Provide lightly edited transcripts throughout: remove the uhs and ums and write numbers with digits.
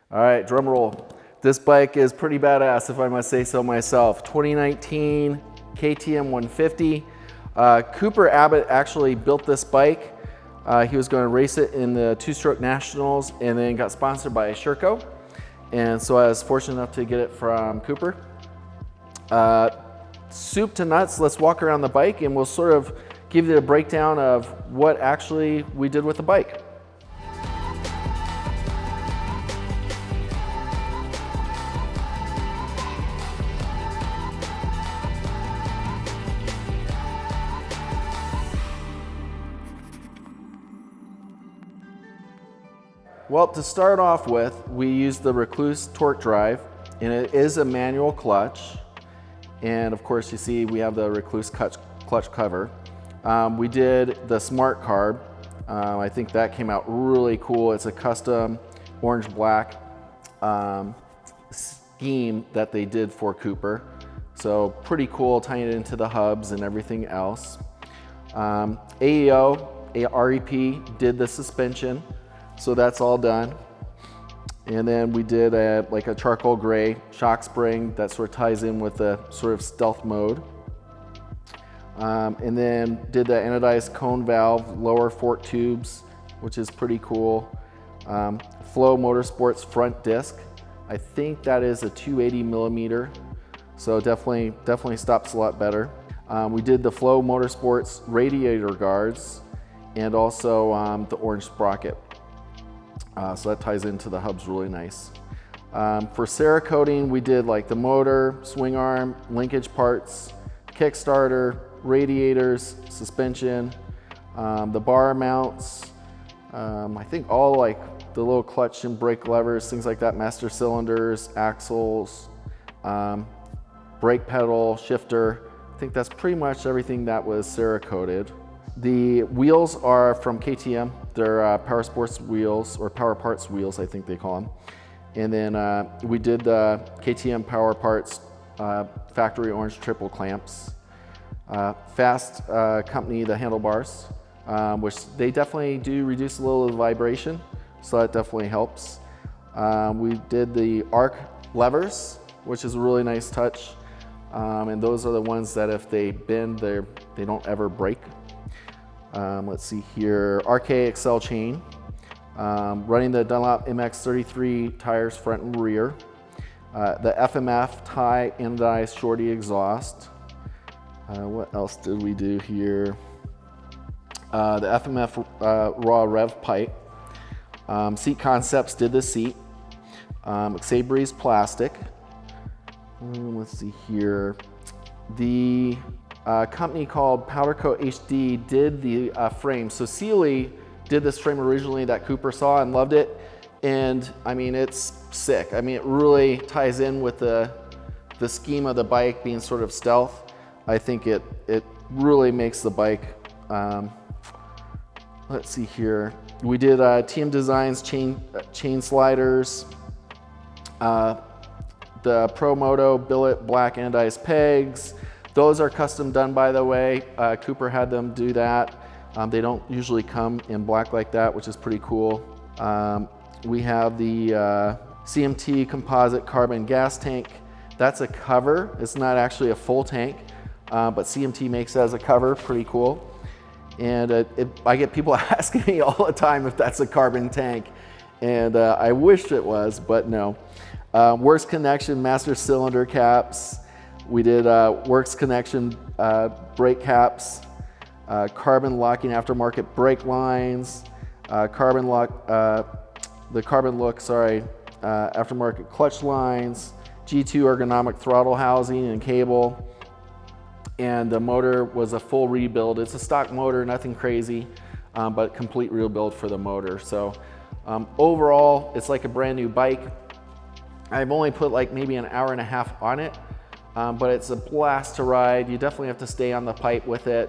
All right, drum roll. This bike is pretty badass, if I must say so myself. 2019 KTM 150. Cooper Abbott actually built this bike. He was going to race it in the two-stroke nationals and then got sponsored by Sherco. And so I was fortunate enough to get it from Cooper. Soup to nuts, let's walk around the bike and we'll sort of give you a breakdown of what actually we did with the bike. Well, to start off with, we used the Recluse torque drive, and it is a manual clutch. And of course, you see we have the Recluse clutch cover. We did the Smart Carb. I think that came out really cool. It's a custom orange-black scheme that they did for Cooper. So pretty cool, tying it into the hubs and everything else. AEO, REP did the suspension. So that's all done. And then we did like a charcoal gray shock spring that sort of ties in with the sort of stealth mode. And then did the anodized cone valve, lower fork tubes, which is pretty cool. Flow Motorsports front disc. I think that is a 280 millimeter. So definitely stops a lot better. We did the Flow Motorsports radiator guards and also the orange sprocket. So that ties into the hubs really nice. For Cerakoting, we did like the motor, swing arm, linkage parts, Kickstarter, radiators, suspension, the bar mounts, I think all like the little clutch and brake levers, things like that, master cylinders, axles, brake pedal, shifter. I think that's pretty much everything that was Cerakoted. The wheels are from KTM. They're Power Sports wheels, or Power Parts wheels, I think they call them. And then we did the KTM Power Parts factory orange triple clamps. Fast company, the handlebars, which they definitely do reduce a little of the vibration, so that definitely helps. We did the arc levers, which is a really nice touch. And those are the ones that if they bend, they don't ever break. Let's see here, RK Excel chain, running the Dunlop MX33 tires front and rear, the FMF tie anodized shorty exhaust. What else did we do here? The FMF raw rev pipe. Seat Concepts did the seat. Xabreeze plastic. Let's see here. The company called Powdercoat HD did the frame. So Sealy did this frame originally that Cooper saw and loved it. And I mean, it's sick. I mean, it really ties in with the scheme of the bike being sort of stealth. I think it really makes the bike, let's see here. We did TM Designs chain sliders, the Pro Moto billet black anodized pegs. Those are custom done, by the way. Cooper had them do that. They don't usually come in black like that, which is pretty cool. We have the CMT composite carbon gas tank. That's a cover. It's not actually a full tank, but CMT makes it as a cover, pretty cool. And I get people asking me all the time if that's a carbon tank. And I wish it was, but no. Works Connection master cylinder caps. We did Works Connection brake caps, carbon locking aftermarket brake lines, the carbon look, aftermarket clutch lines, G2 ergonomic throttle housing and cable, and the motor was a full rebuild. It's a stock motor, nothing crazy, but complete rebuild for the motor. So overall, it's like a brand new bike. I've only put like maybe an hour and a half on it. But it's a blast to ride. You definitely have to stay on the pipe with it,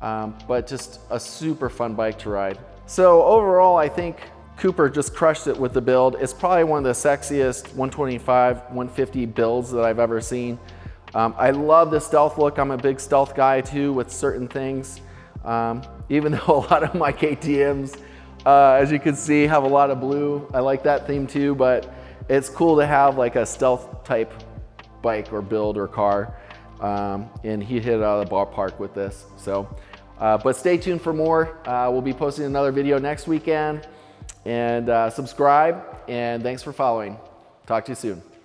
but just a super fun bike to ride. So overall, I think Cooper just crushed it with the build. It's probably one of the sexiest 125, 150 builds that I've ever seen. I love the stealth look. I'm a big stealth guy too with certain things. Even though a lot of my KTMs, as you can see, have a lot of blue. I like that theme too, but it's cool to have like a stealth type bike or build or car. And he hit it out of the ballpark with this. So, but stay tuned for more. We'll be posting another video next weekend, and subscribe, and thanks for following. Talk to you soon.